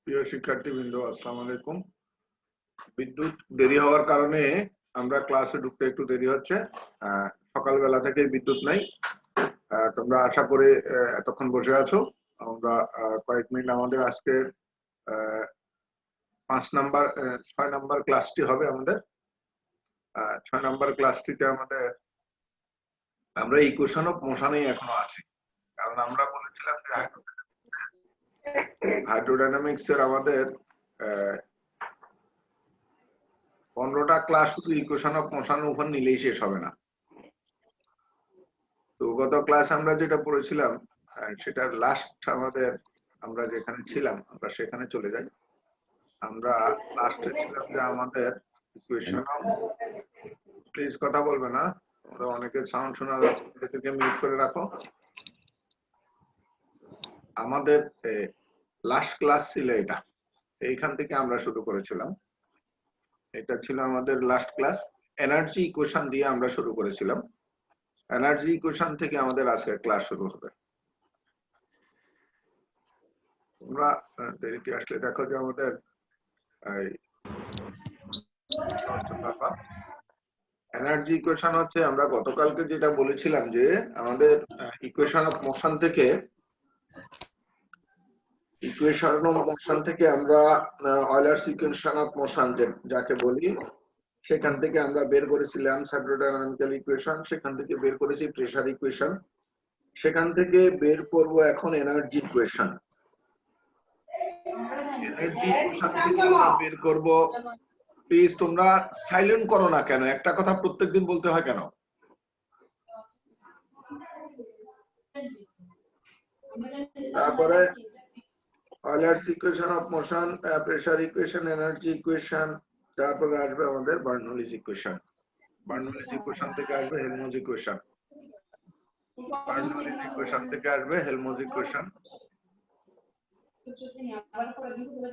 প্রিয় শিক্ষার্থীবৃন্দ, আসসালামু আলাইকুম। বিদ্যুৎ দেরি হওয়ার কারণে আমরা ক্লাসে ঢুকতে একটু দেরি হচ্ছে। সকালবেলা থেকে বিদ্যুৎ নাই। তোমরা আশা করে এতক্ষণ বসে আছো। আমরা কয়েক মিনিট আমাদের আজকে 6 নাম্বার ক্লাসটি হবে আমাদের। 6 নাম্বার ক্লাসটিতে আমরা ইকুয়েশন অফ মোশনেই এখনো আছি, কারণ আমরা বলেছিলাম যে হাইড্রোডাইনামিক্স এর আমাদের 15টা ক্লাস শুধু ইকুয়েশন অফ মোশনের উপর নিলেই শেষ হবে না। তো গত ক্লাস আমরা যেটা পড়েছিলাম সেটার লাস্ট আমরা যেখানে ছিলাম আমরা সেখানে চলে যাই। আমরা লাস্টে ছিলাম যে আমাদের ইকুয়েশন অফ, প্লিজ কথা বলবে না, তোমরা অনেকের সাউন্ড শোনা যাচ্ছে, এদেরকে মিউট করে রাখো। আমাদের লাস্ট ক্লাস ছিল এটা, এইখান থেকে আমরা শুরু করেছিলাম। এটা ছিল আমাদের লাস্ট ক্লাস। এনার্জি ইকুয়েশন দিয়ে আমরা শুরু করেছিলাম। এনার্জি ইকুয়েশন থেকে আমাদের আজকের ক্লাস শুরু হবে। তোমরা দেরিতে আসলে দেখো যে আমাদের এনার্জি ইকুয়েশন হচ্ছে, আমরা গতকালকে যেটা বলেছিলাম যে আমাদের ইকুয়েশন অফ মোশন থেকে আমরা অয়লারস ইকুয়েশন অফ মোশন যাকে বলি, সেখান থেকে আমরা বের করেছিলাম হাইড্রোডাইনামিক্যাল ইকুয়েশন, সেখান থেকে বের করেছি প্রেসার ইকুয়েশন, সেখান থেকে বের করব এখন এনার্জি ইকুয়েশন। এনার্জি ইকুয়েশন থেকে আমরা বের করব, প্লিজ তোমরা সাইলেন্ট করো না কেন? একটা কথা প্রত্যেকদিন বলতে হয় কেন? তারপরে Euler's equation of motion, pressure equation, energy equation, তারপরে আসবে আমাদের বার্নৌলিস ইকুয়েশন। বার্নৌলিস ইকুয়েশন থেকে আসবে হেলমহোল্টজ ইকুয়েশন। বার্নৌলিস ইকুয়েশন থেকে আসবে Helmholtz equation.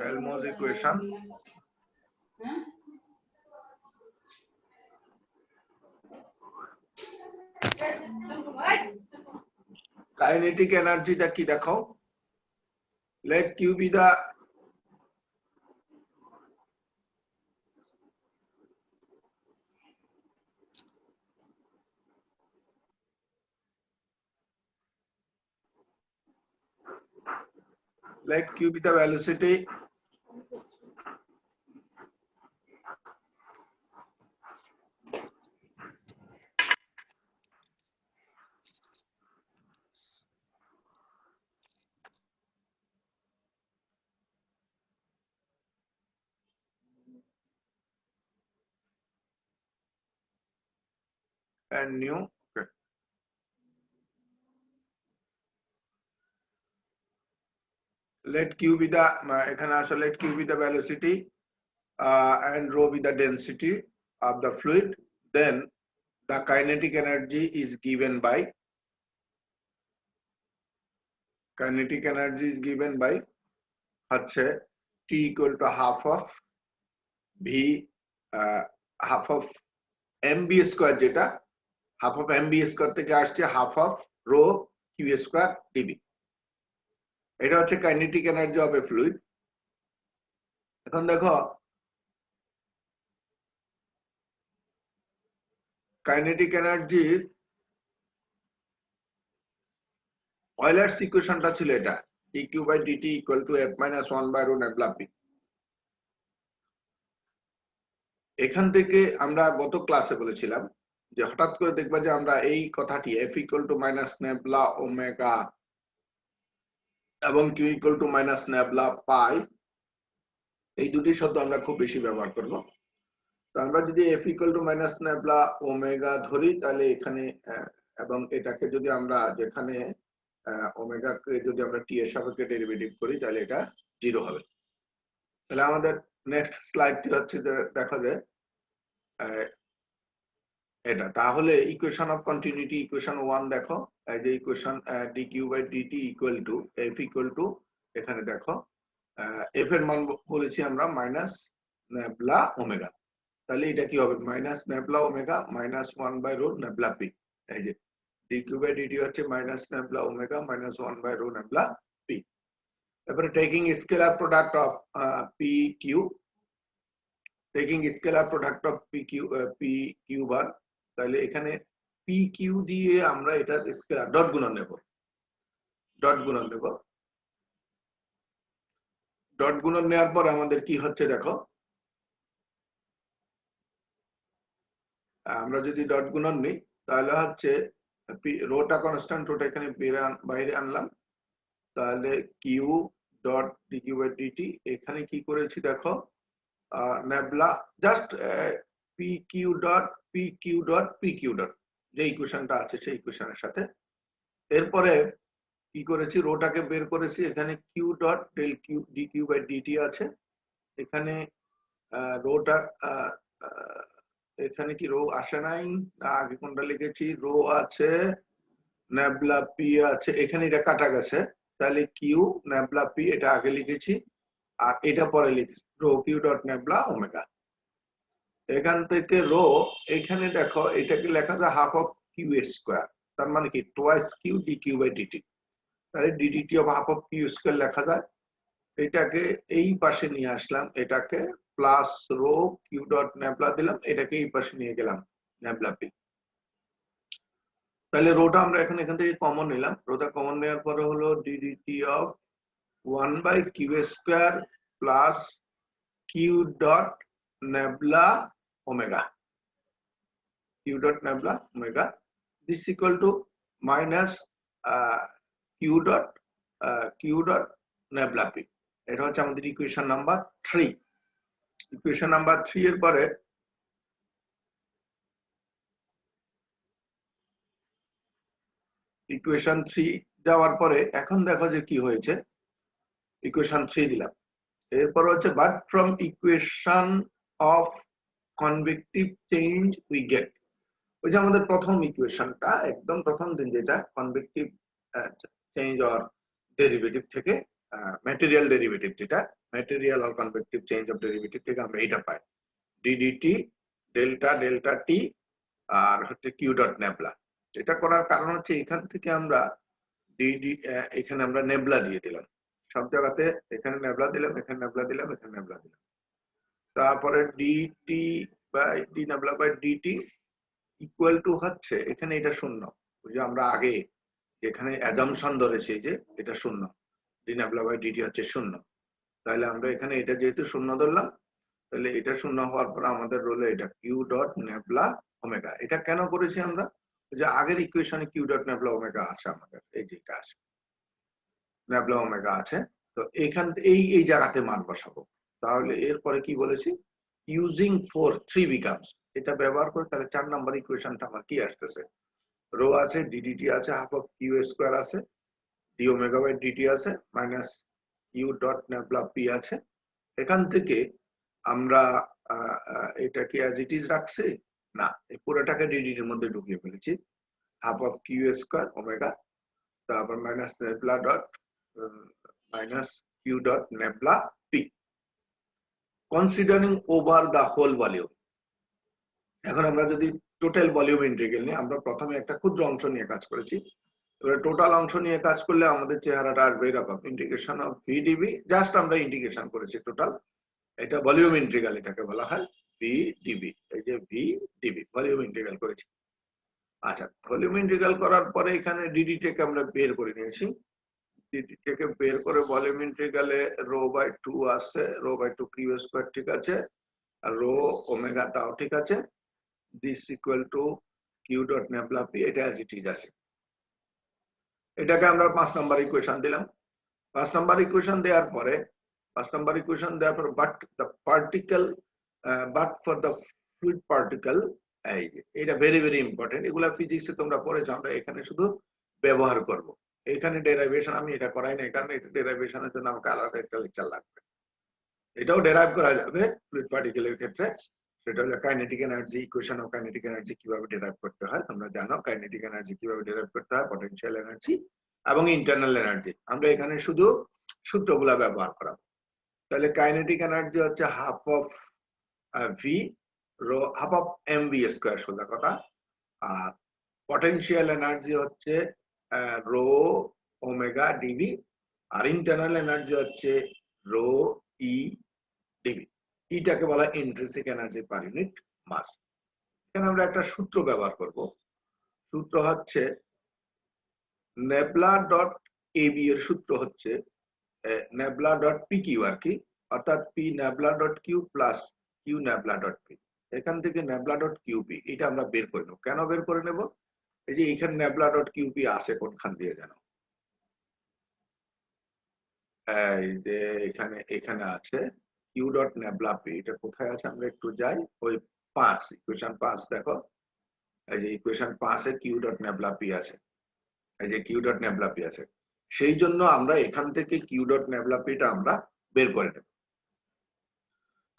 Helmholtz equation, kinetic এনার্জিটা কি দেখো? let q be the velocity and nu. Okay. Let q be the এখানে আসলে let q be the velocity and rho be the density of the fluid, then the kinetic energy is given by হচ্ছে t equal to half of v half of mv square, যেটা half of mv square থেকে আসছে half of rho q square dv। এটা হচ্ছে kinetic energy of A fluid. এখন দেখো kinetic এনার্জির অয়লারস ইকুয়েশনটা ছিল এটা, dq by dt equal to f minus 1 by rho nebula p। এখান থেকে আমরা গত ক্লাসে বলেছিলাম যে হঠাৎ করে দেখবা যে আমরা এই কথাটি f equal to minus nebula omega এবং q equal to minus nebula pi, এই দুটি শব্দ আমরা খুব বেশি ব্যবহার করব। তো আমরা যদি f equal to minus nebula omega ধরি, তাহলে এখানে এবং এটাকে যদি আমরা যেখানে ওমেগা কে যদি আমরা t এর সাপেক্ষে ডেরিভেটিভ করি, তাহলে এটা 0 হবে। তাহলে আমাদের নেক্সট স্লাইডটি হচ্ছে যে দেখা যায় এটা, তাহলে ইকুয়েশন অফ কন্টিনিউটি ইকুয়েশন 1 দেখো, এই যে equation dq by dt equal to f equal to, এখানে দেখো f এর মান বলেছি আমরা মাইনাস নেবলা ওমেগা, তাহলে এটা কি হবে minus nabla omega minus 1 by rho nabla P. এই যে dq by dt হচ্ছে minus nabla omega minus 1 by rho nabla P. এবারে taking scalar product of P Q, taking scalar product of P Q bar, তাহলে এখানে P Q দিয়ে আমরা এটার scalar dot গুণন নেব, ডট গুণন নেব। ডট গুণন নেওয়ার পর আমাদের কি হচ্ছে দেখো, আমরা যদি ডট গুণন নিই তাহলে হচ্ছে রোটা কনস্ট্যান্ট, রোটা এখানে বাইরে আনলাম, তাহলে q dot d q by d t, এখানে কি করেছি দেখো, nabla just p Q dot P Q dot P Q dot, যে ইকুয়েশনটা আছে সেই ইকুয়েশনের সাথে। এরপরে কি করেছি, রোটাকে বের করেছি, এখানে q dot del q D Q by d t আছে, এখানে রোটা এখানে কি রো আসে নাই, আগে কোনটা লিখেছি, রো আছে, নেবলা পি আছে, এখানে এটা কাটা গেছে, তাহলে কিউ নেবলা পি এটা আগে লিখেছি, আর এটা পরে লিখেছি rho Q dot nabla omega. এখান থেকে রো, এখানে দেখো এটাকে লেখা যায় হাফ অফ কিউ স্কোয়ার, তার মানে কি twice Q D Q by DT, তাহলে DDT of half of Q square লেখা যায়। এটাকে এই পাশে নিয়ে আসলাম, এটাকে plus rho Q dot nabla দিলাম, এটাকে এই পাশে নিয়ে গেলাম নেবলা পি। তাহলে রোটা আমরা এখন এখান থেকে কমন নিলাম, রোটা কমন নেওয়ার পরে হলো d d t of 1 by q square plus q dot nabla omega, q dot nabla omega, this equal to minus Q dot nabla p. এটা হচ্ছে আমাদের ইকুয়েশন নাম্বার 3। ইকুয়েশন নাম্বার 3 এর পরে ইকুয়েশন 3 যাওয়ার পরে এখন দেখো যে কি হয়েছে, ইকুয়েশন 3 দিলাম, এরপর হচ্ছে but from equation of convective change we get, ওই যে আমাদের প্রথম ইকুয়েশনটা একদম প্রথম দিন, যেটা কনভেক্টিভ চেঞ্জ অর ডেরিভেটিভ থেকে, ম্যাটেরিয়াল ডেরিভেটিভ, যেটা material or convective change of derivative থেকে আমরা এটা পাই ডিডিটি ডেল্টা ডেল্টা টি আর হচ্ছে কিউ ডট নেবলা। এটা করার কারণ হচ্ছে এখান থেকে আমরা ডিডি এখানে আমরা নেবলা দিয়ে দিলাম সব জায়গাতে, এখানে নেবলা দিলাম, এখানে নেবলা দিলাম, এখানে নেবলা দিলাম, তারপরে d t by d nabla by d t equal to হচ্ছে এখানে এটা শূন্য, ওই যে আমরা আগে এখানে অ্যাজাম্পশন ধরেছি যে এটা শূন্য, ডি নেবলা বাই ডিটি হচ্ছে শূন্য, তাহলে আমরা এখানে এটা যেহেতু শূন্য ধরলাম, তাহলে এটা শূন্য হওয়ার পর আমাদের রইলো এটা কিউ ডট নেবলা ওমেগা। এটা কেন করেছি আমরা, যে আগের ইকুয়েশনে কিউ ডট নেবলা ওমেগা আছে আমাদের, এই যে এটা আছে নেবলা ওমেগা আছে, তো এখান এই জায়গাতে মান বসাবো। তাহলে এরপরে কি বলেছি, ইউজিং 4 3 বিকামস, এটা ব্যবহার করে তাহলে 4 নাম্বার ইকুয়েশনটা আমার কি আসতেছে, রো আছে, ডিডিটি আছে, হাফ অফ কিউ স্কোয়ার আছে, ডি ওমেগা বাই ডিটি আছে, minus Q dot nabla p আছে। এখান থেকে আমরা এটা কি অ্যাজ ইট ইজ রাখছি না, এই পুরোটাকে ডিডিটির মধ্যে ঢুকিয়ে ফেলেছি, half of Q square omega, তারপর minus nabla dot minus Q dot nabla P, considering over the whole volume. এখন আমরা যদি টোটাল ভলিউম ইন্টিগ্রাল নিয়ে, আমরা প্রথমে একটা ক্ষুদ্র অংশ নিয়ে কাজ করেছি, এবারে টোটাল অংশ নিয়ে কাজ করলে আমাদের চেহারাটা আসবে এরকম, integration of V DB, just আমরা ইন্টিগ্রেশন করেছি টোটাল, এটা ভলিউম ইন্টিগ্রাল এটাকে বলা হয়, ভি ডিবি, এই যে ভি ডিবি ভলিউম ইন্টিগ্রাল করেছি। আচ্ছা, ভলিউম ইন্টিগ্রাল করার পরে এখানে ডিডি কে আমরা বের করে নিয়েছি, ডিডি কে বের করে ভলিউম ইন্টিগ্রালে রো বাই 2 আছে, রো বাই 2 কিউ স্কয়ার ঠিক আছে, আর রো ওমেগা তাও ঠিক আছে, this equal to q dot nabla p, এটা অ্যাজ ইট ইজ আছে। এটাকে আমরা 5 নাম্বার ইকুয়েশন দিলাম। 5 নাম্বার ইকুয়েশন দেওয়ার পরে, 5 নাম্বার ইকুয়েশন দেওয়ার পর but the particle, but for the fluid particle, এই যে এটা ভেরি ভেরি ইম্পর্টেন্ট, এগুলা ফিজিক্সে তোমরা পড়েছো, আমরা এখানে শুধু ব্যবহার করব। এখানে ডেরাইভেশন আমি এটা করাই না, কারণ এটা ডেরাইভেশনের জন্য আমাকে আলাদা একটা লেকচার লাগবে। এটাও ডেরাইভ করা যাবে ফ্লুইড পার্টিকেলের ক্ষেত্রে, সেটা হলো kinetic energy, equation of kinetic energy কিভাবে ডেরাইভ করতে হয়, তোমরা জানো কাইনেটিক এনার্জি কিভাবে ডেরাইভ করতে হয়, পটেনশিয়াল এনার্জি এবং ইন্টারনাল এনার্জি, আমরা এখানে শুধু সূত্রগুলা ব্যবহার করা। তাহলে কাইনেটিক এনার্জি হচ্ছে half of v rho, half of m v square সোজা কথা, আর পটেনশিয়াল এনার্জি হচ্ছে রো ওমেগা ডিভি, আর ইন্টারনাল এনার্জি হচ্ছে রো ই ডিবি। ইটাকে বলা intrinsic energy per unit mass. এখানে আমরা একটা সূত্র ব্যবহার করব। সূত্র হচ্ছে নেবলা ডট এবি এর সূত্র হচ্ছে নেবলা ডট পি কিউ আর কি, অর্থাৎ p nabla dot q plus q nabla dot p. এখান থেকে নেবলা ডট কিউপি এটা আমরা বের করে নেব। কেন বের করে নেব? এই যে এখানে নেবলা ডট কিউপি আসে কোনখান দিয়ে জানো? এই যে এখানে এখানে আছে কিউ ডট নেবলা পি। এটা কোথায় আছে আমরা একটু যাই, ওই 5 ইকুয়েশন 5 দেখো, এই যে ইকুয়েশন 5 এ কিউ ডট নেবলা পি আছে, এই যে কিউ ডট নেবলা পি আছে। সেই জন্য আমরা এখান থেকে কিউ ডট নেবলা পিটা আমরা বের করে নেব।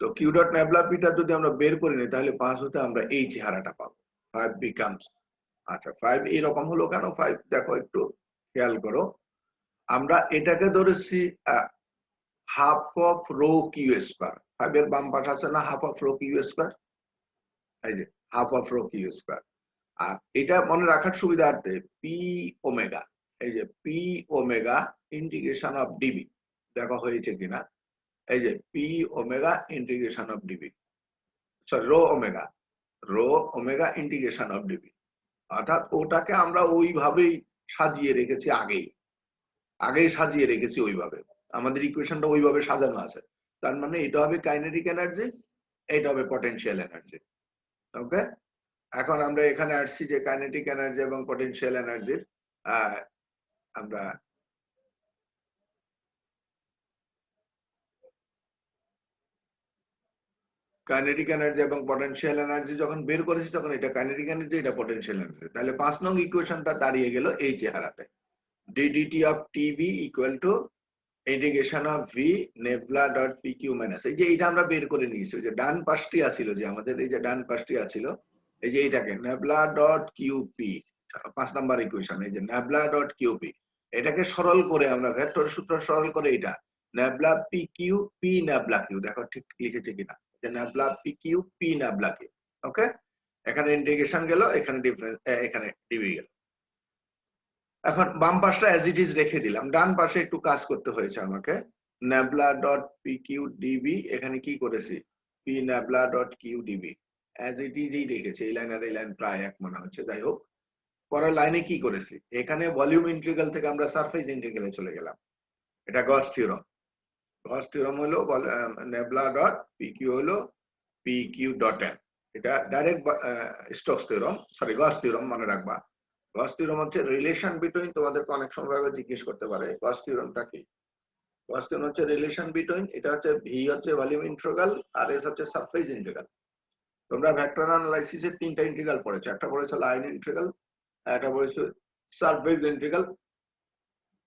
তো কিউ ডট নেবলা পিটা যদি আমরা বের করে নিই তাহলে 5 হতে আমরা এই চেহারাটা পাবো। 5 বিকামস, আচ্ছা 5 এরকম হলো কেন? 5 দেখো একটু খেয়াল করো, আমরা এটাকে ধরেছি half of rho Q square. 5 এর বাম পাশে আছে না half of rho Q square, এই যে half of rho Q square. আর এটা মনে রাখার সুবিধার্থে পি ওমেগা, এই যে P omega integration of DB, দেখা হয়েছে কিনা, এই যে P omega integration of DB, sorry rho omega integration of DB. অর্থাৎ ওটাকে আমরা ওইভাবেই সাজিয়ে রেখেছি, আগেই সাজিয়ে রেখেছি ওইভাবে, আমাদের ইকুয়েশনটা ওইভাবে সাজানো আছে। তার মানে এটা হবে কাইনেটিক এনার্জি, এটা হবে পটেনশিয়াল এনার্জি। ওকে, এখন আমরা এখানে আসছি যে কাইনেটিক এনার্জি এবং পটেনশিয়াল এনার্জির আমরা কাইনেটিক এনার্জি এবং পটেনশিয়াল এনার্জি যখন বের করেছি তখন এটা কাইনেটিক এনার্জি, এটা পটেনশিয়াল এনার্জি। তাহলে 5 নং ইকুয়েশনটা দাঁড়িয়ে গেল এই চেহারাতে, ddt of tb equal to integration of V nabla dot P Q minus, এই যে এটা আমরা বের করে নিয়েছি, যে ডান পাশটি আছিল, যে আমাদের এই যে ডান পাশটি আছিল, এই যে এইটাকে nabla dot QP 5 number equation, এই যে নেবলা ডট কিউপি, এটাকে সরল করে আমরা ভেক্টর সূত্র সরল করে এটা nabla P Q P nabla Q, দেখো ঠিক লিখেছে কিনা, যে nabla P Q P nabla Q. Okay, এখানে ইন্টিগ্রেশন গেল, এখানে ডিফারেন্স, এখানে ডিবি গেল। এখন বাম পাশটা অ্যাজ ইট ইজ রেখে দিলাম, ডান পাশে একটু কাজ করতে হয়েছে আমাকে। Nabla dot P Q DB, এখানে কি করেছি, P nabla dot Q DB as it ইজই রেখেছি, এই লাইন আর এই লাইন প্রায় এক মনে হচ্ছে, যাই হোক। পরের লাইনে কি করেছি, এখানে ভলিউম ইন্টিগ্রাল থেকে আমরা সারফেস ইন্টিগ্রালে চলে গেলাম, এটা গস থিওরাম। গস থিওরাম হলো নেবলা ডট পি কিউ হলো পি কিউ ডট এন, এটা ডাইরেক্ট স্টোকস থিওরাম, সরি গস থিওরাম মনে রাখবা। গস থিওরাম হচ্ছে রিলেশন বিটুইন, তোমাদেরকে অনেক সময় জিজ্ঞেস করতে পারে গস থিওরামটা কি। গস থিওরাম হচ্ছে রিলেশন বিটুইন, এটা হচ্ছে ভি হচ্ছে ভলিউম ইন্টিগ্রাল আর এস হচ্ছে সারফেস ইন্টিগ্রাল। তোমরা ভেক্টর অ্যানালাইসিসের 3টা ইন্টিগ্রাল পড়েছো, একটা পড়েছো লাইন ইন্টিগ্রাল, একটা পড়েছো সারফেস ইন্টিগ্রাল,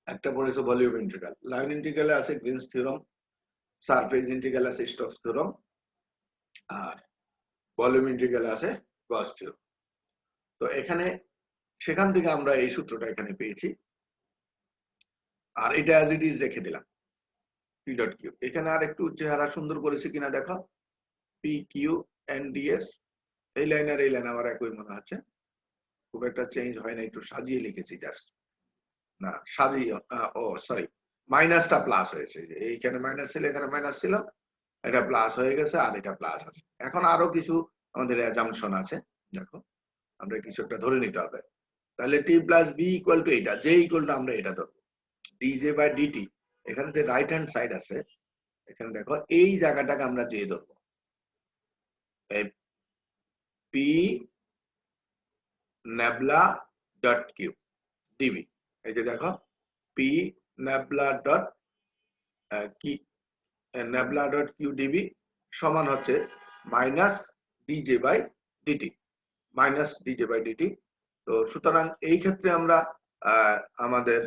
একটা পড়েছো ভলিউম ইন্টিগ্রাল। লাইন ইন্টিগ্রালে আছে গ্রিনস থিওরাম, সারফেস ইন্টিগ্রাল আছে স্টোকস থিওরাম, আর ভলিউম ইন্টিগ্রালে আছে গস থিওরাম। তো এখানে সেখান থেকে আমরা এই সূত্রটা এখানে পেয়েছি, আর এটা অ্যাজ ইট ইজ রেখে দিলাম পি ডট কিউ। এখানে আর একটু চেহারা সুন্দর করেছে কিনা দেখো, পি কিউ এন ডিএস, এই লাইন আর এই লাইন আমার একই মনে হচ্ছে, খুব একটা চেঞ্জ হয় না, একটু সাজিয়ে লিখেছি জাস্ট, না সাজিয়ে, ও সরি, মাইনাসটা প্লাস হয়েছে, যে এইখানে মাইনাস ছিল এখানে মাইনাস ছিল, এটা প্লাস হয়ে গেছে আর এটা প্লাস আছে। এখন আরো কিছু আমাদের অ্যাজাম্পশন আছে, দেখো আমরা কিছু একটা ধরে নিতে হবে। তাহলে টি প্লাস বি ইকুয়াল টু এটা, জে ইকুয়াল টু আমরা এটা ধরবো ডিজে বাই ডিটি। এখানে যে রাইট হ্যান্ড সাইড আছে, এখানে দেখো এই জায়গাটাকে আমরা জে ধরবো, P nabla dot Q DB, এই যে দেখো পি নেবলা ডট কি নেবলা ডট কিউ ডিবি সমান হচ্ছে minus DJ by DT, minus DJ by DT. তো সুতরাং এই ক্ষেত্রে আমরা আমাদের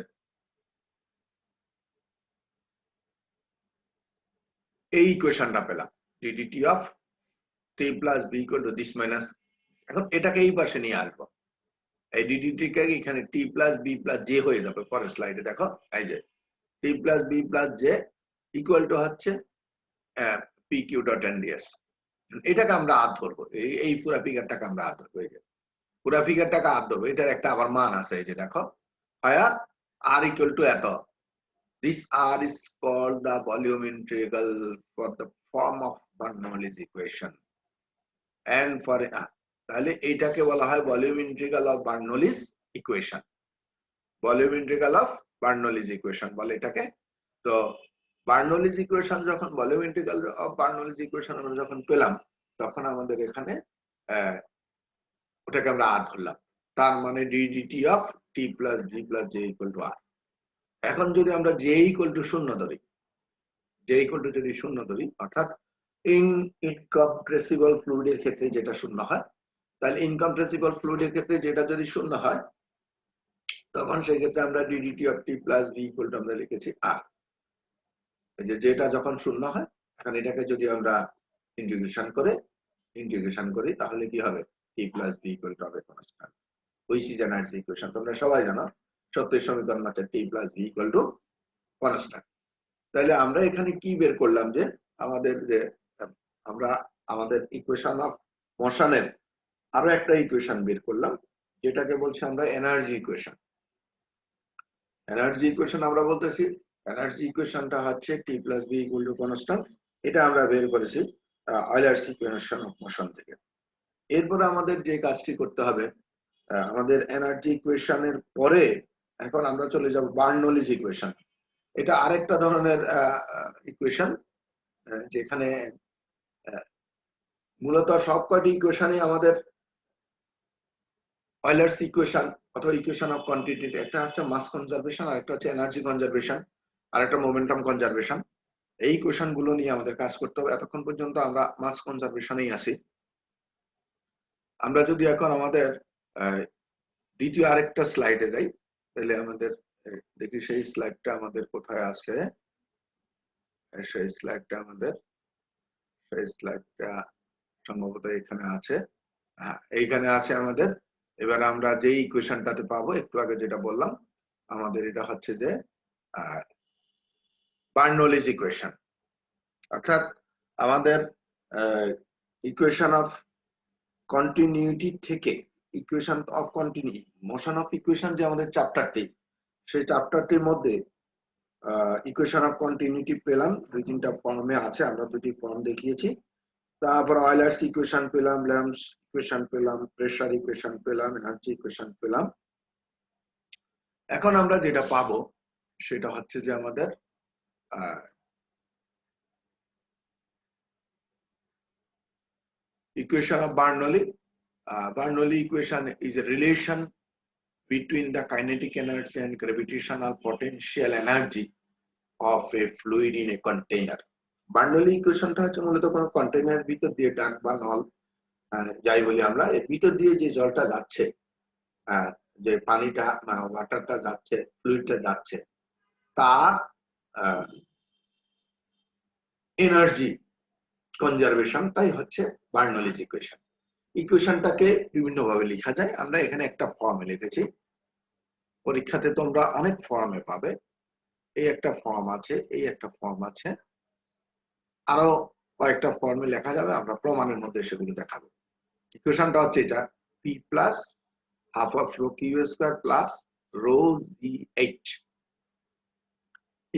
এই ইকুয়েশনটা পেলাম, DDT of T plus B equal to this minus. এখন এটাকে এই পাশে নিয়ে আসবো, এই ডিডিটি কে এখানে T plus B plus J হয়ে যাবে। পরের স্লাইডে দেখো, এই যে T plus B plus J equal to হচ্ছে P Q dot N DS. এটাকে আমরা আর ধরবো, এই পুরা ফিগারটাকে আমরা আর ধরবো, এই যে পুরা ফিগারটাকে আর ধরবো, এটার একটা আবার মান আছে, এই যে দেখো ফায়ার আর ইকুয়াল টু এত, This R is called the volume integral for the form of Bernoulli's equation. And for তাহলে এইটাকে বলা হয় volume integral of Bernoulli's equation. Volume integral of Bernoulli's equation বলে এটাকে। তো বার্নৌলিস ইকুয়েশন যখন volume integral of Bernoulli's equation আমরা যখন পেলাম, তখন আমাদের এখানে ওটাকে আমরা আর ধরলাম। তার মানে DDT of T plus G plus J equal to R. এখন যদি আমরা জে ইকুয়াল টু 0 ধরি, জে ইকুয়াল টু যদি 0 ধরি, অর্থাৎ ইনকম্প্রেসিবল ফ্লুইডের ক্ষেত্রে যেটা 0 হয়, তাহলে ইনকম্প্রেসিবল ফ্লুইডের ক্ষেত্রে যেটা যদি 0 হয়, তখন সেই ক্ষেত্রে আমরা DDT of T plus V equal two আমরা লিখেছি আর। এই যে যেটা যখন 0 হয়, এখন এটাকে যদি আমরা ইন্টিগ্রেশন করি, তাহলে কি হবে? T plus V equal to হবে constant, which is energy equation. তোমরা সবাই জানো সত্যের সমীকরণ মতে T plus V equal to constant. তাহলে আমরা এখানে কি বের করলাম যে আমাদের যে আমরা আমাদের ইকুয়েশন অফ মোশনের আরো একটা ইকুয়েশন বের করলাম, যেটাকে বলছি আমরা এনার্জি ইকুয়েশন। এনার্জি ইকুয়েশন আমরা বলতেছি, এনার্জি ইকুয়েশনটা হচ্ছে T plus B equal to constant. এটা আমরা বের করেছি অয়লার্স ইকুয়েশন অফ মোশন থেকে। এরপরে আমাদের যে কাজটি করতে হবে, আমাদের এনার্জি ইকুয়েশনের পরে এখন আমরা চলে যাব বার্নৌলিস ইকুয়েশন। এটা আরেকটা ধরনের ইকুয়েশন, যেখানে মূলত সবকটি ইকুয়েশনই আমাদের অয়লার্স ইকুয়েশন অথবা ইকুয়েশন অফ কোয়ান্টিটি। একটা হচ্ছে মাস কনজারভেশন, আর একটা হচ্ছে এনার্জি কনজারভেশন, আর একটা মোমেন্টাম কনজারভেশন। এই ইকুয়েশন গুলো নিয়ে আমাদের কাজ করতে হবে। এতক্ষণ পর্যন্ত আমরা মাস কনজারভেশনেই আছি। আমরা যদি এখন আমাদের দ্বিতীয় আরেকটা স্লাইডে যাই, তাহলে আমাদের দেখি সেই স্লাইডটা আমাদের কোথায় আছে। সেই স্লাইডটা সম্ভবত এখানে আছে। হ্যাঁ, এইখানে আছে আমাদের। এবার আমরা যে ইকুয়েশনটাতে পাবো, একটু আগে যেটা বললাম, আমাদের এটা হচ্ছে যে বার্নৌলিস ইকুয়েশন। অর্থাৎ আমাদের ইকুয়েশন অফ কন্টিনিউটি থেকে equation of continuity, motion of equation যে আমাদের চ্যাপ্টারটি, সেই চ্যাপ্টারটির মধ্যে ইকুয়েশন অফ কন্টিনিউটি পেলাম। 2-3টা ফর্মে আছে, আমরা 2টি ফর্ম দেখিয়েছি। তারপর অয়লার্স ইকুয়েশন পেলাম, ল্যাম্বস ইকুয়েশন পেলাম, প্রেসার ইকুয়েশন পেলাম, এনার্জি ইকুয়েশন পেলাম। এখন আমরা যেটা পাবো সেটা হচ্ছে যে আমাদের equation of Bernoulli. Bernoulli equation is a relation between the kinetic energy and gravitational potential energy of a fluid in a container. Bernoulli equation টা হচ্ছে মূলত কোনো কন্টেইনারের ভিতর দিয়ে ডাক বা নল যাই বলি আমরা, এর ভিতর দিয়ে যে জলটা যাচ্ছে, যে পানিটা ওয়াটারটা যাচ্ছে, ফ্লুইডটা যাচ্ছে, তার এনার্জি কনজারভেশনটাই হচ্ছে বার্নৌলিস ইকুয়েশন। ইকুয়েশনটাকে বিভিন্ন ভাবে লেখা যায়। আমরা এখানে একটা ফর্মে লিখেছি, পরীক্ষাতে তোমরা অনেক ফর্মে পাবে। এই একটা ফর্ম আছে, এই একটা ফর্ম আছে, আরো কয়েকটা ফর্মে লেখা যাবে, আমরা প্রমাণের মধ্যে সেগুলো দেখাবো। ইকুয়েশনটা হচ্ছে এটা, P plus half of rho Q square plus rho G H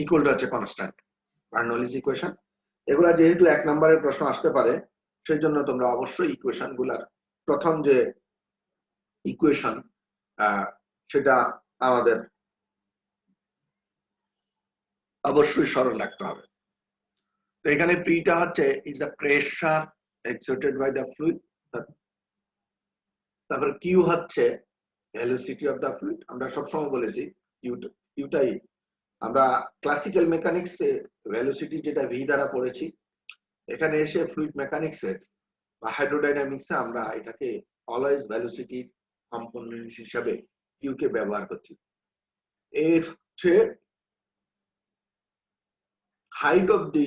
equal to হচ্ছে কনস্ট্যান্ট, বার্নৌলিস ইকুয়েশন। এগুলা যেহেতু 1 নম্বরের প্রশ্ন আসতে পারে, সেই জন্য তোমরা অবশ্যই ইকুয়েশন গুলার প্রথম যে ইকুয়েশন সেটা আমাদের অবশ্যই স্মরণ রাখতে হবে। তো এখানে পিটা হচ্ছে is the pressure exerted by the fluid, তারপর কিউ হচ্ছে ভেলোসিটি অফ দ্য ফ্লুইড। আমরা সবসময় বলেছি কিউটাই আমরা ক্লাসিক্যাল মেকানিক্সে ভেলোসিটি যেটা ভি দ্বারা পড়েছি, এখানে এসে ফ্লুইড মেকানিক্সে বা হাইড্রোডাইনামিক্সে আমরা এটাকে অলওয়েজ ভেলোসিটি কম্পোনেন্ট হিসাবে কিউ কে ব্যবহার করছি। এর হচ্ছে height of the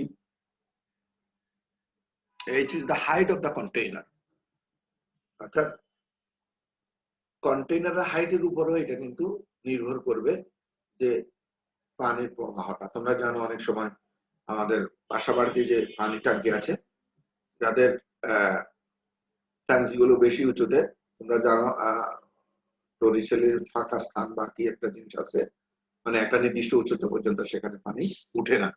h is the height of the container, অর্থাৎ কন্টেইনারের হাইটের উপরও এটা কিন্তু নির্ভর করবে যে পানির প্রবাহটা। তোমরা জানো অনেক সময় আমাদের বাসাবাড়িতে যে পানি ট্যাঙ্কি আছে, যাদের ট্যাঙ্কিগুলো বেশি উঁচুতে, তোমরা জানো টরিসেলের ফাঁকা স্থান বা কি একটা জিনিস আছে, মানে একটা নির্দিষ্ট উচ্চতা পর্যন্ত সেখানে পানি উঠে না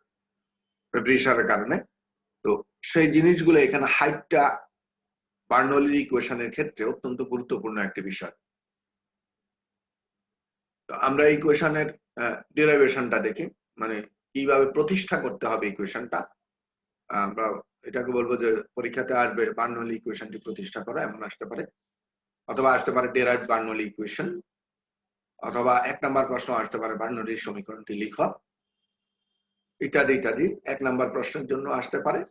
প্রেসারের কারণে। তো সেই জিনিসগুলো এখানে হাইটটা বার্নৌলির ইকুয়েশনের ক্ষেত্রে অত্যন্ত গুরুত্বপূর্ণ একটি বিষয়। তো আমরা এই ইকুয়েশনের ডেরিভেশনটা দেখি, মানে কিভাবে প্রতিষ্ঠা করতে হবে ইকুয়েশনটা। আমরা এটাকে বলবো যে পরীক্ষাতে আসবে বার্নৌলি ইকুয়েশনটি প্রতিষ্ঠা করা, এমন আসতে পারে, অথবা আসতে পারে ডেরাইভড বার্নৌলি ইকুয়েশন, অথবা 1 নম্বর প্রশ্ন আসতে পারে বার্নৌলির সমীকরণটি লিখো, ইত্যাদি ইত্যাদি 1 নম্বর প্রশ্নের জন্য আসতে পারে।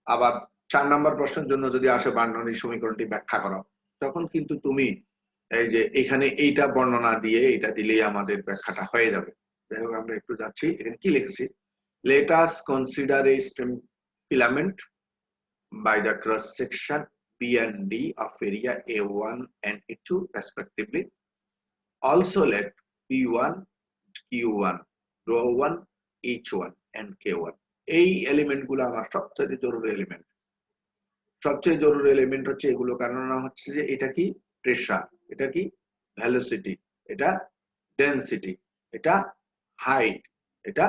আবার 4 নম্বর প্রশ্নের জন্য যদি আসে বার্নৌলির সমীকরণটি ব্যাখ্যা করো, তখন কিন্তু তুমি এই যে এখানে এইটা বর্ণনা দিয়ে এটা দিলেই আমাদের ব্যাখ্যাটা হয়ে যাবে। যাই হোক, আমরা একটু যাচ্ছি, এখানে কি লিখেছি, let us consider a stem filament by the cross section B and D of area A1 and A2 respectively. Also let P1, Q1, ρ1, H1 and K1 এই এলিমেন্ট গুলো আমার সবচেয়ে জরুরি এলিমেন্ট। সবচেয়ে জরুরি এলিমেন্ট হচ্ছে এগুলো, কারণ হচ্ছে যে এটা কি প্রেসার, এটা কি ভেলোসিটি, এটা ডেনসিটি, এটা হাইট, এটা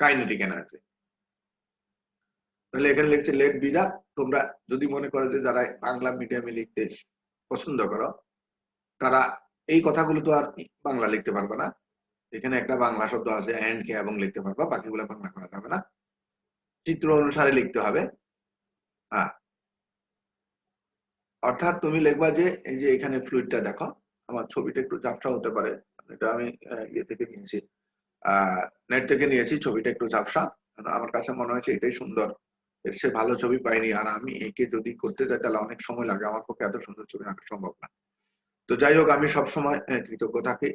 কাইনেটিক এনার্জি। তাহলে এখানে লিখছে লেট বি দা, তোমরা যদি মনে করো যে যারা বাংলা মিডিয়ামে লিখতে পছন্দ করো, তারা এই কথাগুলো তো আর বাংলা লিখতে পারবে না। এখানে একটা বাংলা শব্দ আছে এন্ড কে এবং লিখতে পারবা, বাকিগুলো বাংলা করা যাবে না, চিত্র অনুসারে লিখতে হবে। হ্যাঁ, অর্থাৎ তুমি লিখবা যে এই যে এখানে ফ্লুইডটা দেখো, আমার ছবিটা একটু ঝাপসা হতে পারে, এটা আমি ইয়ে থেকে নিয়েছি, নেট থেকে নিয়েছি, ছবিটা একটু ঝাপসা, আমার কাছে মনে হয়েছে এটাই সুন্দর, এর সে ভালো ছবি পাইনি। আর আমি একে যদি করতে যাই তাহলে অনেক সময় লাগে, আমার পক্ষে এত সুন্দর ছবি আঁকা সম্ভব না। তো যাই হোক, আমি সবসময় কৃতজ্ঞ থাকি,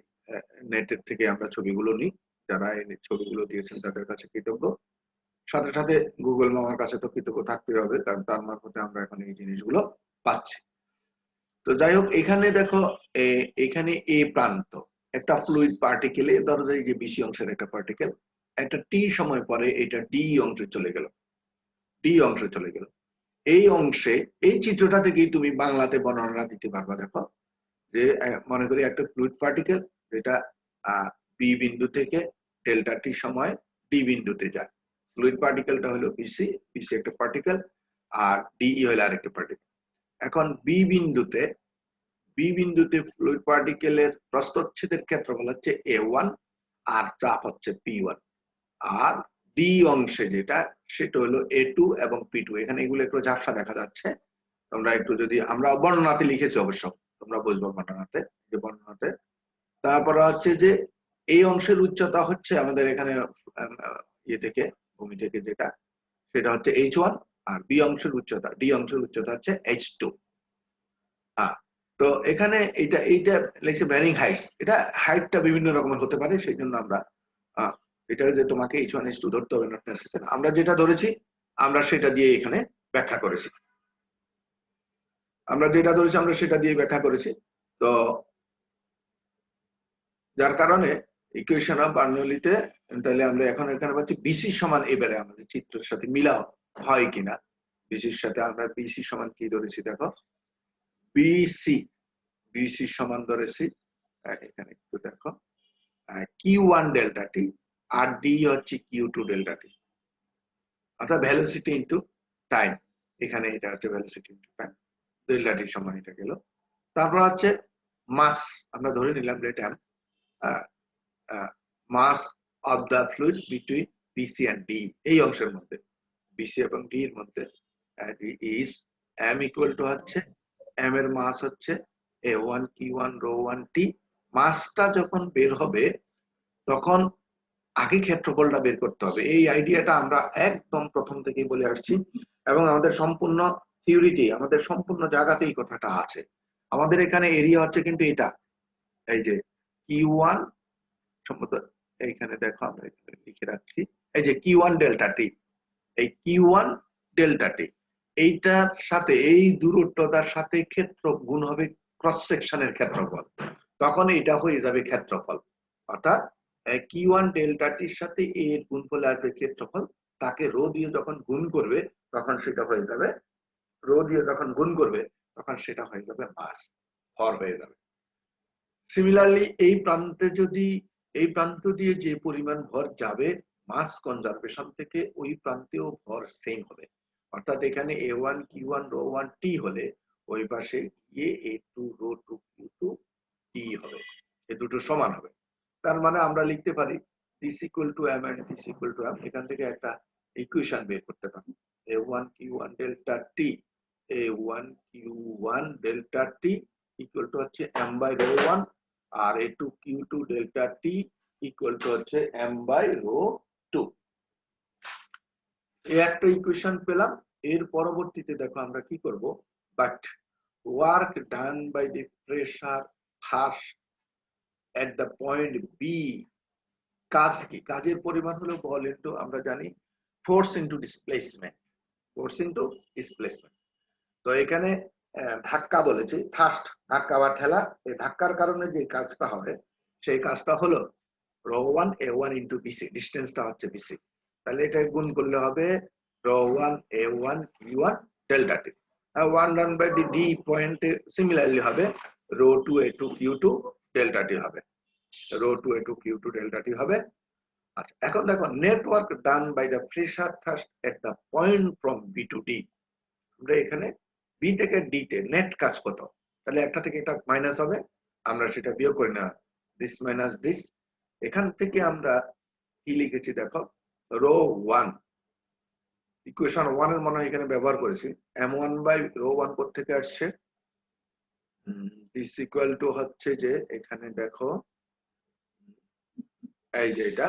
নেটের থেকে আমরা ছবিগুলো নিই, যারা এই ছবিগুলো দিয়েছেন তাদের কাছে কৃতজ্ঞ। সাথে সাথে গুগল মামার কাছে তো কৃতজ্ঞ থাকতে হবে, কারণ তার মারফতে আমরা এখন এই জিনিসগুলো পাচ্ছি। তো যাই হোক, এখানে দেখো এখানে এ প্রান্ত একটা ফ্লুইড পার্টিকেল, ধরো এই যে বিসি অংশের একটা পার্টিকেল, একটা টি সময় পরে এটা ডি অংশে চলে গেল, ডি অংশে চলে গেল। এই অংশে এই চিত্রটা থেকেই তুমি বাংলাতে বর্ণনা দিতে পারবা। দেখো যে মনে করি একটা ফ্লুইড পার্টিকেল যেটা বি বিন্দু থেকে ডেল্টা টি সময় ডি বিন্দুতে যায়। ফ্লুইড পার্টিকেলটা হলো বিসি, বিসি একটা পার্টিকেল, আর ডিই হলো আরেকটা পার্টিকেল। এখন বি বিন্দুতে ফ্লুইড পার্টিকেলের প্রস্থচ্ছেদের ক্ষেত্রফল হচ্ছে A1 আর চাপ হচ্ছে P1। আর ডি অংশে যেটা, সেটা হলো A2 এবং P2। এখানে এগুলো একটু ঝাপসা দেখা যাচ্ছে, তোমরা একটু যদি, আমরা বর্ণনাতে লিখেছি অবশ্য, তোমরা বুঝবো বর্ণনাতে, যে বর্ণনাতে। তারপরে হচ্ছে যে এই অংশের উচ্চতা হচ্ছে আমাদের এখানে ইয়ে থেকে, ভূমি থেকে যেটা, সেটা হচ্ছে H1, আর বি অংশের উচ্চতা, ডি অংশের উচ্চতা হচ্ছে H2। তো এখানে এইটা লেখছে ভ্যারিং হাইটস, এটা হাইটটা বিভিন্ন রকমের হতে পারে, সেই জন্য আমরা এটা যে তোমাকে H1 H2 ধরতে হবে নট নেসেসারি, আমরা যেটা ধরেছি আমরা সেটা দিয়ে এখানে ব্যাখ্যা করেছি, আমরা যেটা ধরেছি আমরা সেটা দিয়ে ব্যাখ্যা করেছি। তো যার কারণে ইকুয়েশন অফ বার্নৌলিতে, তাহলে আমরা এখন এখানে পাচ্ছি বিসি সমান, এবারে আমাদের চিত্রের সাথে মিলা হয় কিনা, বিসির সাথে আমরা বিসি সমান কি ধরেছি দেখো, বিসি বিসি সমান ধরেছি, এখানে একটু দেখো Q1 ডেল্টা টি, আর ডি হচ্ছে Q2 ডেল্টা টি, অর্থাৎ ভেলোসিটি ইনটু টাইম। এখানে এটা হচ্ছে velocity into time, delta T সমান এটা গেল। তারপর হচ্ছে মাস, আমরা ধরে নিলাম let M, mass of the fluid between BC and D, এই অংশের মধ্যে, বিসি এবং ডি এর মধ্যে, ইজ এম ইকুয়াল টু হচ্ছে, এম এর মাস হচ্ছে A1 Q1 ρ1 T। মাসটা যখন বের হবে তখন আগে ক্ষেত্রফলটা বের করতে হবে। এই আইডিয়াটা আমরা একদম প্রথম থেকেই বলে আসছি, এবং আমাদের সম্পূর্ণ থিওরিটি, আমাদের সম্পূর্ণ জায়গাতে এই কথাটা আছে। আমাদের এখানে এরিয়া হচ্ছে কিন্তু এটা, এই যে Q1 সম্ভবত এইখানে দেখো, আমরা এখানে লিখে রাখছি, এই যে Q1 ডেল্টা টি, এই Q1 ডেল্টা টি, এইটার সাথে এই দূরত্বটার সাথে ক্ষেত্র গুণ হবে ক্রস সেকশনের ক্ষেত্রফল, তখন এটা হয়ে যাবে ক্ষেত্রফল। অর্থাৎ Q1 ডেল্টা টির সাথে এ এর গুণফলে আসবে ক্ষেত্রফল, তাকে রো দিয়ে যখন গুণ করবে তখন সেটা হয়ে যাবে, রো দিয়ে যখন গুণ করবে তখন সেটা হয়ে যাবে মাস, ভর হয়ে যাবে। সিমিলারলি এই প্রান্তে যদি এই প্রান্ত দিয়ে যে পরিমাণ ভর যাবে মাস কনজারভেশন থেকে ওই প্রান্তেও ভর সেম হবে। অর্থাৎ এখানে A1 Q1 রো 1 T হলে ওই পাশে গিয়ে A2 রো 2 Q2 T হবে, এই দুটো সমান হবে। তার মানে আমরা লিখতে পারি this equal to m and this equal to m, এখান থেকে একটা ইকুয়েশন বের করতে পারি A1 Q1 delta T, A1 Q1 delta T equal to হচ্ছে m বাই রো 1 আর A2 Q2 delta T equal to হচ্ছে m বাই রো 2। এই একটা ইকুয়েশন পেলাম। এর পরবর্তীতে দেখো আমরা কি করব, but work done by the pressure first at the point B, কাজ কি, কাজের পরিমাণ হলো বল ইনটু আমরা জানি force into displacement, force into displacement. তো এখানে ধাক্কা বলেছে, ফার্স্ট ধাক্কা বা ঠেলা, এই ধাক্কার কারণে যে কাজটা হবে সেই কাজটা হলো রো 1 A1 ইনটু বিসি, ডিসটেন্সটা হচ্ছে বিসি, তাহলে এটা গুণ করলে হবে rho 1 A1 Q1 delta T, 1 run by the D পয়েন্টে সিমিলারলি হবে rho 2 A2 Q2 delta T হবে, rho 2 A2 Q2 delta T হবে। আচ্ছা এখন দেখো network done by the pressure first at the point from B to D, আমরা এখানে B থেকে ডি তে নেট কাজ কত, তাহলে একটা থেকে এটা মাইনাস হবে, আমরা সেটা বিয়োগ করি না, দিস মাইনাস দিস। এখান থেকে আমরা কি লিখেছি দেখো রো 1, ইকুয়েশন 1 এর মনে হয় এখানে ব্যবহার করেছি, m1 বাই রো 1 কোথা থেকে আসছে, দিস ইকুয়াল টু হচ্ছে যে এখানে দেখো এই যে এটা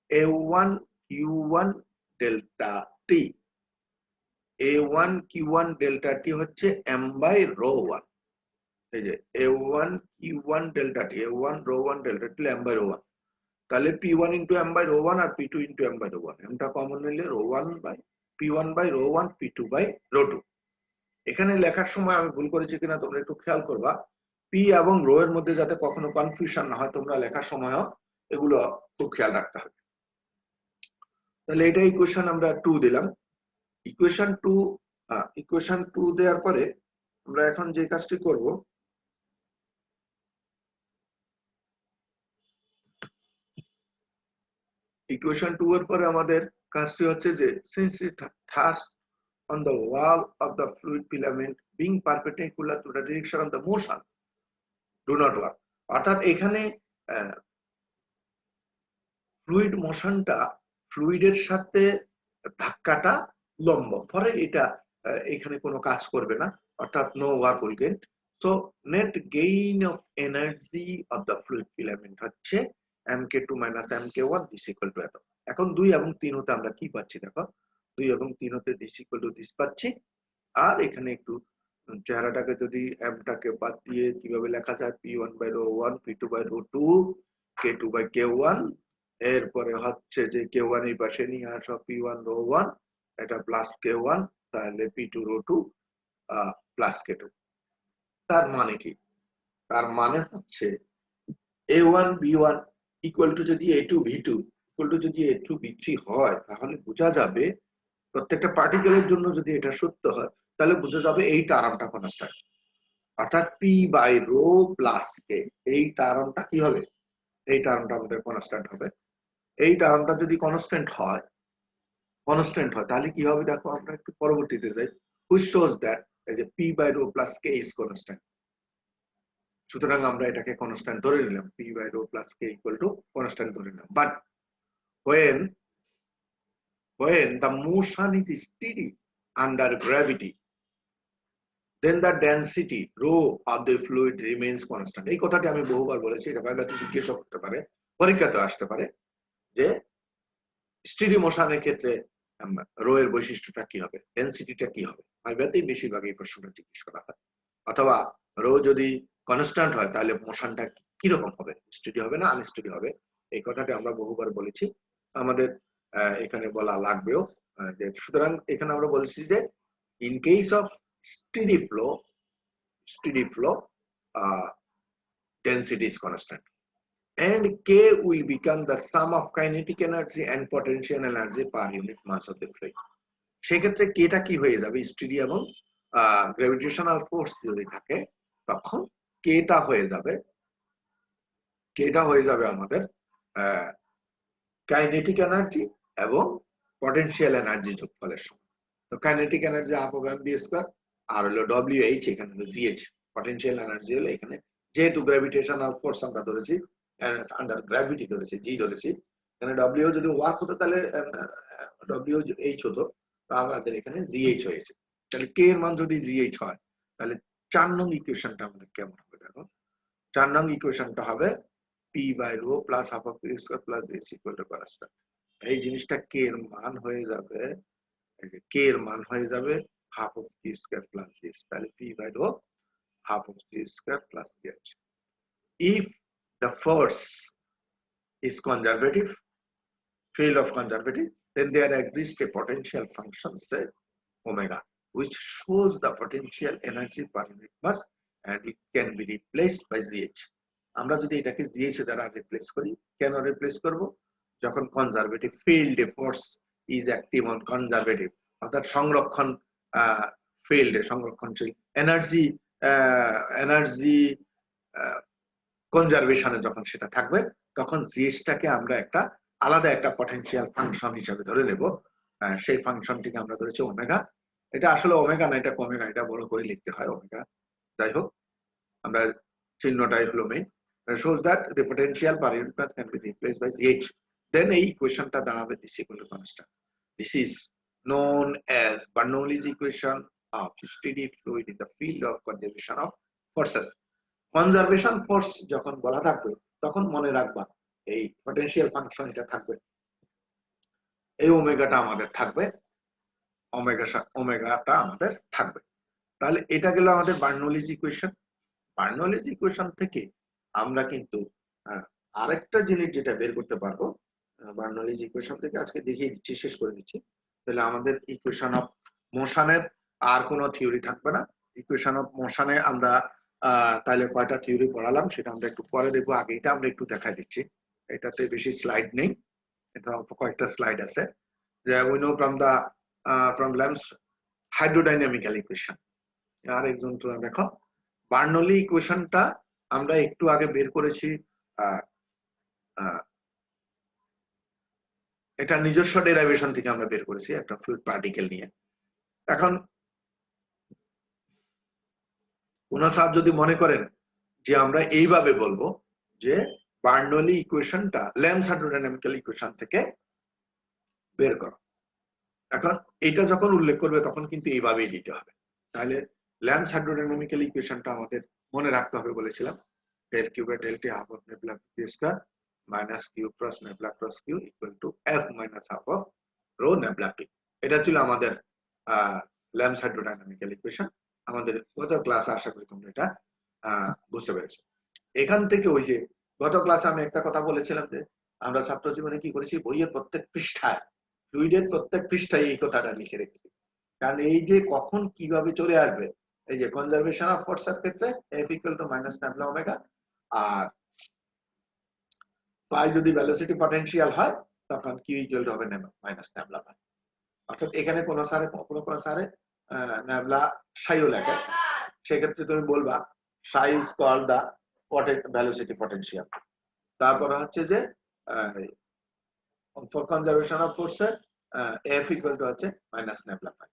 A1 Q1 delta t, A1 Q1 delta টি হচ্ছে m বাই রো 1, এই যে A1 Q1 delta t, A1 rho 1 delta t m by rho 1, তাহলে P1 into m by rho 1 আর P2 into m by rho 1, এমটা common নিলে rho 1 by P1 by rho 1 P2 by rho 2। এখানে লেখার সময় আমি ভুল করেছি কিনা তোমরা একটু খেয়াল করবা, P এবং রো এর মধ্যে যাতে কখনো কনফিউশন না হয়, তোমরা লেখার সময়ও এগুলো খুব খেয়াল রাখতে হবে। তাহলে এটা ইকুয়েশন আমরা 2 দিলাম। ইকুয়েশন 2 দেওয়ার পরে আমরা এখন যে কাজটি করব, ইকুয়েশন 2 এর পরে আমাদের কাজটি হচ্ছে যে since it thrust on the wall of the fluid filament being perpendicular to the direction of the motion do not work, অর্থাৎ এখানে ফ্লুইড মোশনটা ফ্লুইডের সাথে ধাক্কাটা লম্ব, ফলে এটা এখানে কোনো কাজ করবে না, অর্থাৎ no work will get. So net gain of energy of the fluid filament হচ্ছে mk2 minus mk1 this equal two এত। এখন 2 এবং 3 হতে আমরা কি পাচ্ছি দেখো, 2 এবং 3 হতে দিস ইকুয়াল টু দিস পাচ্ছি। আর এখানে একটু চেহারাটাকে যদি mটাকে বাদ দিয়ে কিভাবে লেখা যায়, p1 by rho 1 p2 by rho 2 k2 by k1, এরপরে হচ্ছে যে k1 এই পাশে নিয়ে আসো p1 রো 1 এটা প্লাস k1, তাহলে p2 রো 2 প্লাস k2। তার মানে কি, তার মানে হচ্ছে a1 b1 ইকুয়াল টু যদি a2 v2 ইকুয়াল টু যদি a2 b3 হয়, তাহলে বোঝা যাবে প্রত্যেকটা পার্টিকেলের জন্য যদি এটা সত্য হয়, তাহলে বোঝা যাবে এই টার্মটা কনস্ট্যান্ট, অর্থাৎ p by rho plus k, এই টার্মটা কি হবে, এই টার্মটা আমাদের কনস্ট্যান্ট হবে। এই টার্মটা যদি কনস্ট্যান্ট হয় তাহলে কি হবে দেখো, আমরা একটু পরবর্তীতে যাই, which shows that এই যে p by rho plus k is constant, সুতরাং আমরা এটাকে কনস্ট্যান্ট ধরে নিলাম, p by rho plus k equal to constant ধরে নিলাম। But when the motion is steady under gravity, then the density rho of the fluid remains constant। এই কথাটি আমি বহুবার বলেছি, এটা ভাইভাতে জিজ্ঞেস করতে পারে, পরীক্ষাতে আসতে পারে যে স্টেডি মোশনের ক্ষেত্রে রো এর বৈশিষ্ট্যটা কি হবে, ডেনসিটিটা কি হবে, ভাইভাতেই বেশিরভাগ এই প্রশ্নটা জিজ্ঞেস করা হয়। অথবা রো যদি কনস্ট্যান্ট হয় তাহলে মোশনটা কি রকম হবে, স্টেডি হবে না আনস্টেডি হবে, এই কথাটা আমরা বহুবার বলেছি, আমাদের এখানে বলা লাগবেও। সুতরাং এখানে আমরা বলছি যে in case of steady flow density is constant and k will become the sum of kinetic energy and potential energy per unit mass of the fluid। সেক্ষেত্রে কেটা কি হয়ে যাবে, স্টেডি এবং গ্র্যাভিটেশনাল ফোর্স যদি থাকে তখন কেটা হয়ে যাবে আমাদের কাইনেটিক এনার্জি এবং পটেনশিয়াল এনার্জি যোগফলের সমান। তো kinetic energy half of MV square আর হলো ডব্লিউএইচ, এখানে হলো জিএইচ। পটেনশিয়াল এনার্জি হলো এখানে যেহেতু গ্র্যাভিটেশনাল ফোর্স আমরা ধরেছি, আন্ডার গ্র্যাভিটি ধরেছি, জি ধরেছি, এখানে ডব্লিউ যদি ওয়ার্ক হতো তাহলে ডব্লিউএইচ হতো, তো আমাদের এখানে জিএইচ হয়েছে। তাহলে কে এর মান যদি জিএইচ হয় তাহলে 4 নং ইকুয়েশনটা আমাদের কেমন হবে দেখো। 4 নং ইকুয়েশনটা হবে P by rho plus half of P square plus H equal to constant. এই জিনিসটা কে এর মান হয়ে যাবে, কে এর মান হয়ে যাবে half of P square plus H. তাহলে P by rho half of c square plus h. If the force is conservative, field of conservative, then there exists a potential function, say omega, which shows the potential energy per unit mass and it can be replaced by gh. আমরা যদি এটাকে gh দ্বারা replace করি, কেন replace করব? যখন conservative field force is active on conservative, অর্থাৎ সংরক্ষণ ফিল্ড, সংরক্ষণশীল এনার্জি এনার্জি কনজারভেশনে যখন সেটা থাকবে, তখন জিএসটাকে আমরা একটা আলাদা একটা পটেনশিয়াল ফাংশন হিসেবে ধরে নেব। সেই ফাংশনটিকে আমরা ধরেছি ওমেগা। এটা আসলে ওমেগা না, এটা ওমেগা, এটা বড় করে লিখতে হয় ওমেগা। যাই হোক, আমরা চিহ্নটাই হলো main. shows that the potential per unit mass can be replaced by gh. Then এই ইকুয়েশনটা দাঁড়াবে this equal to constant. This is known as Bernoulli's equation of steady fluid in the field of conservation of forces. Conservation force যখন বলা থাকবে তখন মনে রাখবা এই potential function এটা থাকবে, এই ওমেগাটা আমাদের থাকবে, ওমেগাটা আমাদের থাকবে। তাহলে এটা গেল আমাদের বার্নৌলিজ ইকুয়েশন। বার্নৌলিজ ইকুয়েশন থেকে আমরা কিন্তু আরেকটা জিনিস যেটা বের করতে পারবো বার্নৌলিজ ইকুয়েশন থেকে, আজকে দেখিয়ে দিচ্ছি, শেষ করে দিচ্ছি। তাহলে আমাদের ইকুয়েশন অফ মোশনের আর কোনো থিওরি থাকবে না। ইকুয়েশন অফ মোশনে আমরা তাহলে কয়টা থিওরি পড়ালাম সেটা আমরা একটু পরে দেখবো। আগে এটা আমরা একটু দেখাই দিচ্ছি, এটাতে বেশি স্লাইড নেই, এটা অল্প কয়েকটা স্লাইড আছে। যে we know from Lamb's hydrodynamical equation. আর একজন তোমরা দেখো বার্নৌলি ইকুয়েশনটা আমরা একটু আগে বের করেছি, এটা নিজস্ব ডেরাইভেশন থেকে আমরা বের করেছি একটা ফ্লুইড পার্টিকেল নিয়ে। এখন কোন স্যার যদি মনে করেন যে আমরা এইভাবে বলবো যে বার্নৌলি ইকুয়েশনটা ল্যাম্পস হাইড্রোডাইনামিক্যাল ইকুয়েশন থেকে বের করো, এখন এটা যখন উল্লেখ করবে তখন কিন্তু এইভাবেই দিতে হবে। তাহলে ল্যাম্পস হাইড্রোডাইনামিক্যাল ইকুয়েশনটা আমাদের মনে রাখতে হবে, বলেছিলাম del q by del t half of nebula p square minus q cross nebula cross q equal to f minus half of rho nebula p। এটা ছিল আমাদের ল্যাম্পস হাইড্রোডাইনামিক্যাল ইকুয়েশন। আমাদের গত ক্লাসে আশা করি তোমরা এটা বুঝতে পেরেছো। এখান থেকে ওই যে গত ক্লাসে আমি একটা কথা বলেছিলাম যে আমরা ছাত্র জীবনে কি করেছি, বইয়ের প্রত্যেক পৃষ্ঠায়, ফ্লুইডের প্রত্যেক পৃষ্ঠায় এই কথাটা লিখে রেখেছি। কারণ এই যে কখন কিভাবে চলে আসবে, এই যে কনজারভেশন অফ ফোর্সের ক্ষেত্রে f equal to minus nebula omega, আর phi যদি ভেলোসিটি পটেনশিয়াল হয় তখন q equal to হবে minus nebula phi। অর্থাৎ এখানে কোন সারে nebula psi ও লেখে, সেক্ষেত্রে তুমি বলবা psi is called the velocity potential। তারপর হচ্ছে যে for conservation of force f equal to হচ্ছে minus nebula phi।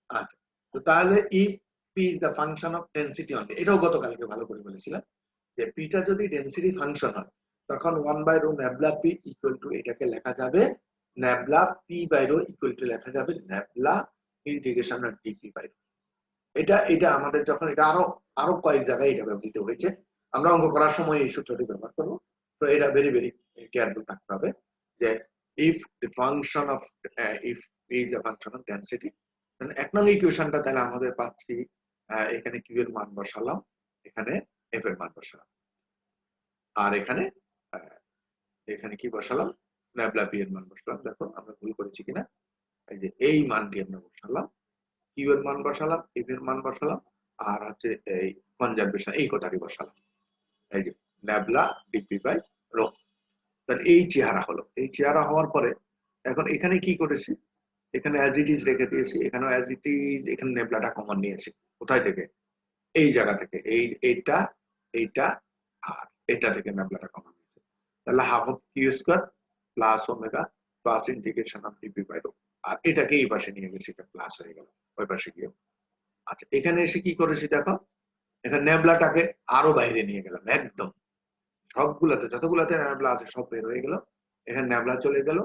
আচ্ছা, তো তাহলে if p is the function of density only, এটাও গতকালকে ভালো করে বলেছিলাম যে p টা যদি ডেনসিটি ফাংশন হয় তখন 1 by rho nebula p equal to এটাকে লেখা যাবে nebula p by rho equal to লেখা যাবে nebula integration of dp by rho। এটা আমাদের যখন এটা আরো কয়েক জায়গায় এটা ব্যবহৃত হয়েছে, আমরা অঙ্ক করার সময় এই সূত্রটি ব্যবহার করব। তো এটা ভেরি ভেরি কেয়ারফুল থাকতে হবে যে if the function of if p is a function of density, then এক নং ইকুয়েশনটা তাহলে আমাদের পাচ্ছি এখানে q এর মান বসালাম, এখানে f এর মান বসালাম, আর এখানে কি বসালাম, nebula p এর মান বসালাম। দেখো আমরা ভুল করেছি কিনা, এই যে এই মানটি আমরা বসালাম, q এর মান বসালাম, f এর মান বসালাম, আর হচ্ছে এই কনজারভেশন এই কথাটি বসালাম, এই যে nebula dp by rho। তাহলে এই চেহারা হলো। এই চেহারা হওয়ার পরে এখন এখানে কি করেছি, এখানে অ্যাজ ইট ইজ রেখে দিয়েছি, এখানেও অ্যাজ ইট ইজ, এখানে নেবলাটা কমন নিয়েছি। কোথায় থেকে? এই জায়গা থেকে, এইটা আর এটা থেকে নেবলাটা কমন নিয়েছি। তাহলে half of Q square plus omega plus integration of DP by rho. আর এটাকে এই পাশে নিয়ে গেছি, এটা প্লাস হয়ে গেল ওই পাশে গিয়ে। আচ্ছা এখানে এসে কি করেছি দেখো, এখানে নেবলাটাকে আরো বাইরে নিয়ে গেলাম একদম, সবগুলাতে যতগুলাতে নেবলা আছে সব বের হয়ে গেল। এখানে নেবলা চলে গেল,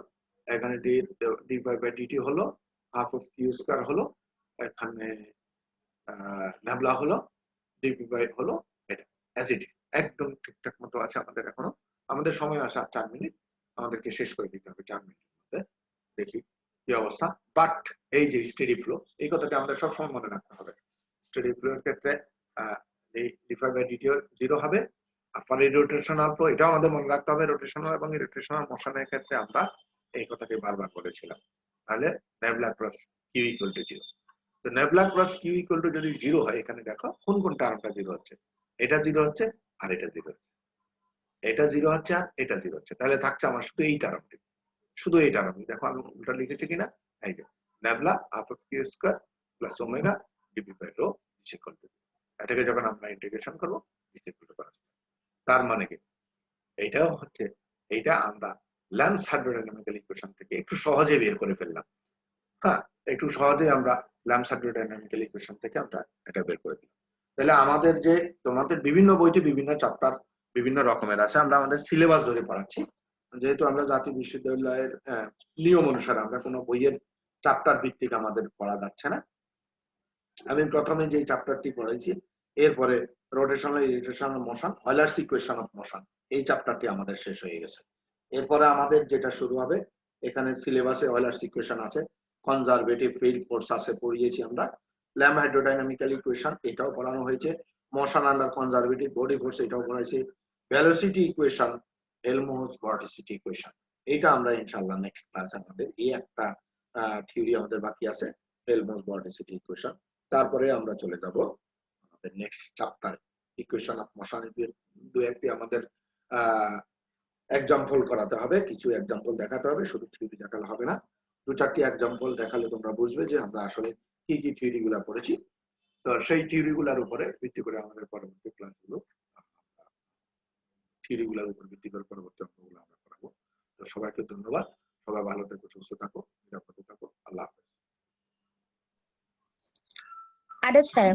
এখানে ডি বাই ডিটি হলো, হাফ অফ কিউ স্কয়ার হলো, এখানে নেবলা হলো, ডিপি বাই হলো, এটা অ্যাজ ইট একদম ঠিকঠাক মতো আছে আমাদের এখনো। আমাদের সময় আসা 4 মিনিট, আমাদেরকে শেষ করে দিতে হবে 4 মিনিটের মধ্যে। দেখি কি অবস্থা। বাট এই যে স্টেডি ফ্লো, এই কথাটা আমাদের সবসময় মনে রাখতে হবে। স্টেডি ফ্লো এর ক্ষেত্রে ডিফাই বাই ডিটি 0 হবে। আর পরে রোটেশনাল ফ্লো, এটাও আমাদের মনে রাখতে হবে। রোটেশনাল এবং ইরোটেশনাল মোশনের ক্ষেত্রে আমরা এই কথাকে বারবার বলেছিলাম। তাহলে nabla cross Q equal to 0। তো nabla cross Q equal to যদি 0 হয়, এখানে দেখো কোন কোন টার্মটা 0 হচ্ছে, এটা 0 হচ্ছে আর এটা 0 হচ্ছে, এটা 0 হচ্ছে আর এটা 0 হচ্ছে। তাহলে থাকছে আমার শুধু এই টার্মটি, শুধু এই টার্মটি। দেখো আমি উল্টা লিখেছি কিনা, এই যে nabla half of Q square plus omega DP by rho is equal to, এটাকে যখন আমরা ইন্টিগ্রেশন করব ইজ ইকুয়াল টু করা। তার মানে কি এইটাও হচ্ছে, এইটা আমরা ল্যামস হাইড্রোডাইনামিক্যাল ইকুয়েশন থেকে একটু সহজে বের করে ফেললাম। হ্যাঁ, একটু সহজে আমরা ল্যামস হাইড্রোডাইনামিক্যাল ইকুয়েশন থেকে আমরা এটা বের করে দিলাম। তাহলে আমাদের যে তোমাদের বিভিন্ন বইতে বিভিন্ন চ্যাপ্টার বিভিন্ন রকমের আছে, আমরা আমাদের সিলেবাস ধরে পড়াচ্ছি। যেহেতু আমরা জাতীয় বিশ্ববিদ্যালয়ের নিয়ম অনুসারে আমরা কোনো বইয়ের চ্যাপ্টার ভিত্তিক আমাদের পড়া যাচ্ছে না। আমি প্রথমে যে চ্যাপ্টারটি পড়াইছি, এরপরে rotational irrotational motion, Euler's equation of motion, এই চ্যাপ্টারটি আমাদের শেষ হয়ে গেছে। এরপরে আমাদের যেটা শুরু হবে, এখানে সিলেবাসে অয়েলার্স ইকুয়েশন আছে, কনজারভেটিভ ফিল্ড ফোর্স আছে, পড়িয়েছি আমরা। ল্যাম হাইড্রোডাইনামিক্যাল ইকুয়েশন এটাও পড়ানো হয়েছে। Motion under conservative body force এটাও পড়াইছি। ভেলোসিটি ইকুয়েশন, হেলমহোলটজ ভর্টিসিটি ইকুয়েশন, এটা আমরা ইনশাআল্লাহ নেক্সট ক্লাসে আমাদের এই একটা থিওরি আমাদের বাকি আছে, হেলমহোলটজ ভর্টিসিটি ইকুয়েশন। তারপরে আমরা চলে যাব আমাদের next chapter equation of motion. দু একটি আমাদের এক্সাম্পল করাতে হবে, কিছু এক্সাম্পল দেখাতে হবে, শুধু থিওরি দেখালে হবে না। দু চারটি এক্সাম্পল দেখালে তোমরা বুঝবে যে আমরা আসলে কি কি থিওরি গুলা পড়েছি। তো সেই থিওরি গুলার উপরে ভিত্তি করে আমাদের পরবর্তী ক্লাসগুলো, থিওরি গুলার উপর ভিত্তি করে পরবর্তী অঙ্কগুলো আমরা করাবো। তো সবাইকে ধন্যবাদ, সবাই ভালো থেকো, সুস্থ থাকো, নিরাপদে থাকো। আল্লাহ হাফেজ। আদব স্যার।